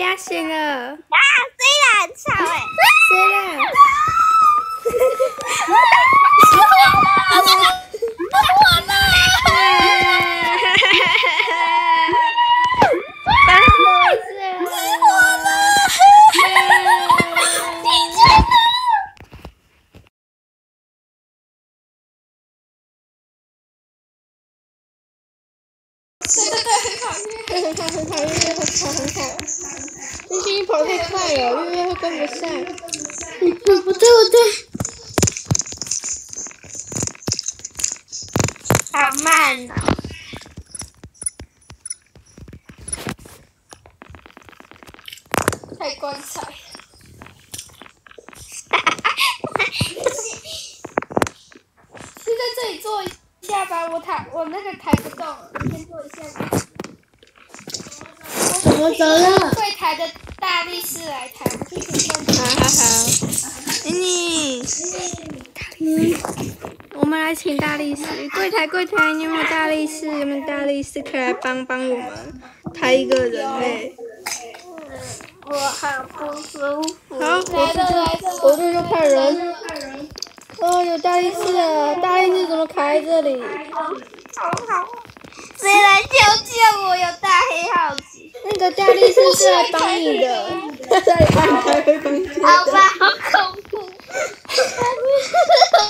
呀，醒了！啊，虽然很吵哎，谁啦？很好，月月很好。星星跑太快了，月月会跟不上。不对，好慢哦。太光彩。先在这里坐一下吧，我那个抬不动，你先坐一下吧。怎么走了？柜台的大力士来抬，好。妮，我们来请大力士。柜台，你有没有大力士？有没有大力士可以来帮我们抬一个人类？我好不舒服。好，我这就派人。哦，有大力士了，大力士怎么卡在这里？好，谁来救救我？有大黑耗子。那个大力士是来帮你的，他在帮你开回房间。好吧，好恐怖！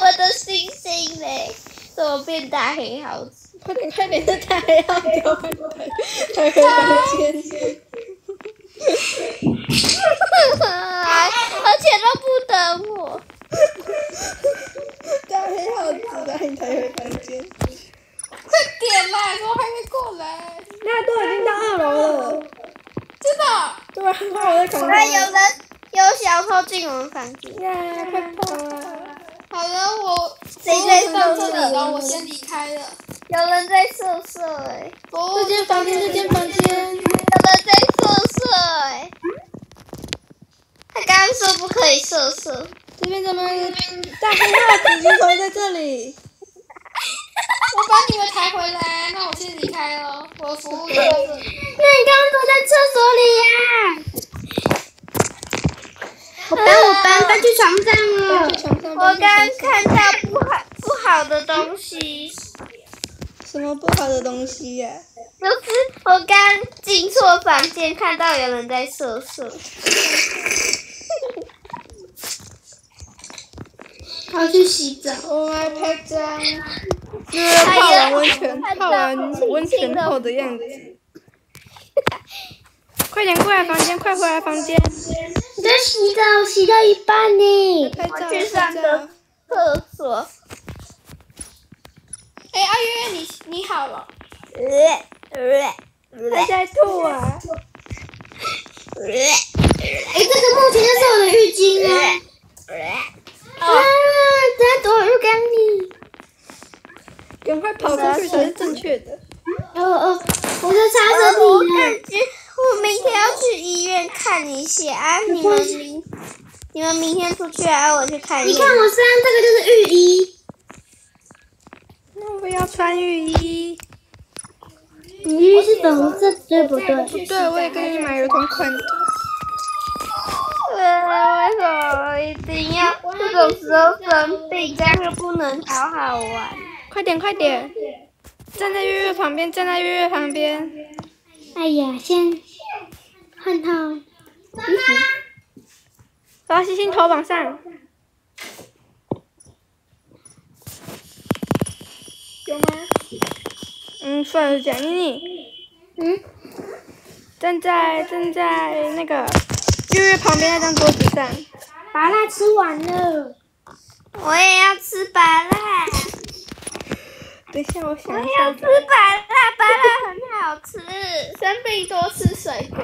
我的星星嘞，怎么变大黑耗子？快点，这大黑耗子开回房间。而且都不等我。大黑耗子让你抬回房间。快点啦！怎么还没过来？那都已经到2楼了。真的？对啊，我在扛他。有小偷进我们房间。呀，快跑啊！好了，谁在上这里了？我先离开了。有人在色哎。这间房间。有人在色哎。他刚刚说不可以色。这边怎么大黑耗子就藏在这里？我把你们抬回来，那我先离开了。我服务在这里。那你刚刚躲在厕所里呀？我搬去床上了。我刚看到不好的东西。什么不好的东西呀？就是我刚进错房间，看到有人在色。我要去洗澡。我来拍张，就是泡完温泉后的样子。快点过来房间，快回来房间！我在洗澡，洗到一半呢。我去上个厕所。哎，阿月，你好了。还在吐啊！这个目前就是我的浴巾啊！等下躲浴缸里。赶快跑过去才是正确的。我在擦身体呢。我明天要去医院看一下啊！你们明天出去啊？我去看一下。你看我身上这个就是浴衣。那我要穿浴衣。你浴衣是粉红色，对不对？不对，我也跟你买了同款的。为什么我一定要这种时候生病？这样又不能好好玩。快点！站在月月旁边。哎呀，先换套衣服。把星星头往上。有吗？算了，讲妮。站在那个月月旁边那张桌子上。麻辣吃完了。我也要吃麻辣。等一下，我想一下。我要吃麻辣很好吃。生病多吃水果。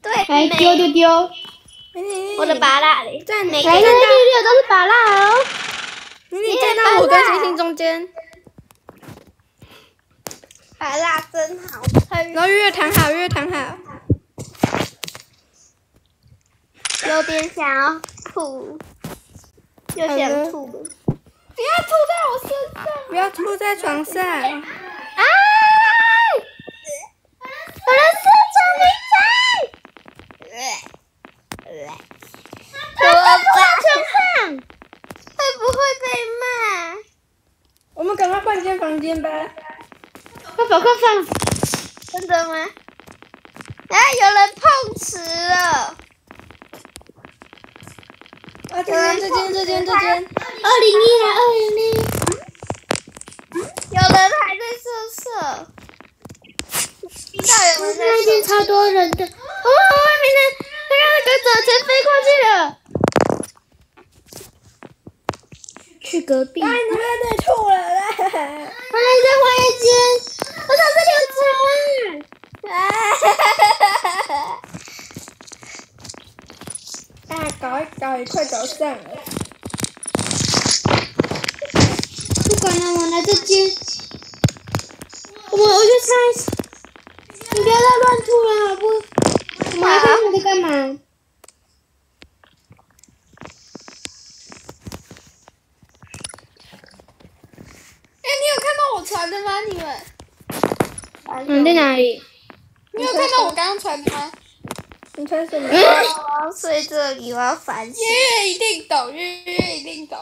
对。来丢。我的麻辣嘞。站哪？来6都是麻辣哦。你站到我跟星星中间。麻辣真好吃。然后月月躺好。有点想要吐，又想吐。不要吐在我身上！不要吐在床上！啊！我的四川名菜。要换间房间吧。快跑快放！真的吗？啊，有人碰瓷了！啊，这间。201来201。有人还在射。听到有人在那间超多人的。哦，外面的那个走前飞过去了。去隔壁。哎，你们在吐了啦！哎，再换一间。我操，这里有虫啊！啊，搞一搞也快搞上了。不管了，我来这间。我去猜。你不要再乱吐了，好不？我们来看你在干嘛？你有看到我传的吗？你们？在哪里？你有看到我刚刚传的吗？你传什么？我要睡这里，我要反省。月月一定懂，月月一定懂。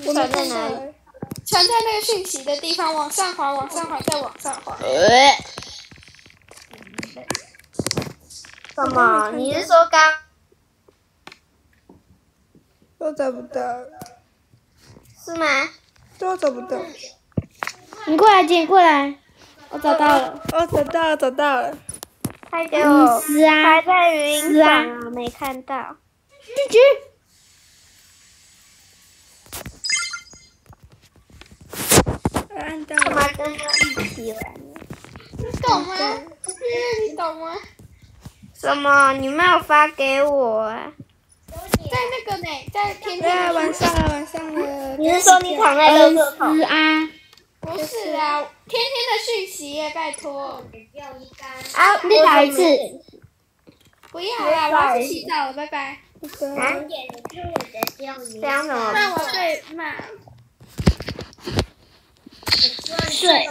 我传在哪里？传在那个讯息的地方，往上滑，往上滑，再往上滑。什么？你是说刚？都找不到。是吗？都找不到。你过来，姐，过来。我找到了。哦，找到了。拍给我。是啊。还在语音上啊，没看到。拒绝。按到干嘛跟他一起玩？你懂吗？你懂吗？什么？你没有发给我啊？在那个呢，在天天的晚上了。你是说你躺在垃圾桶？是啊。不是啊，天天的讯息耶，拜托。啊，你再打一次。不要啦，我要去洗澡了，拜拜。这样怎么办？那我被骂。睡。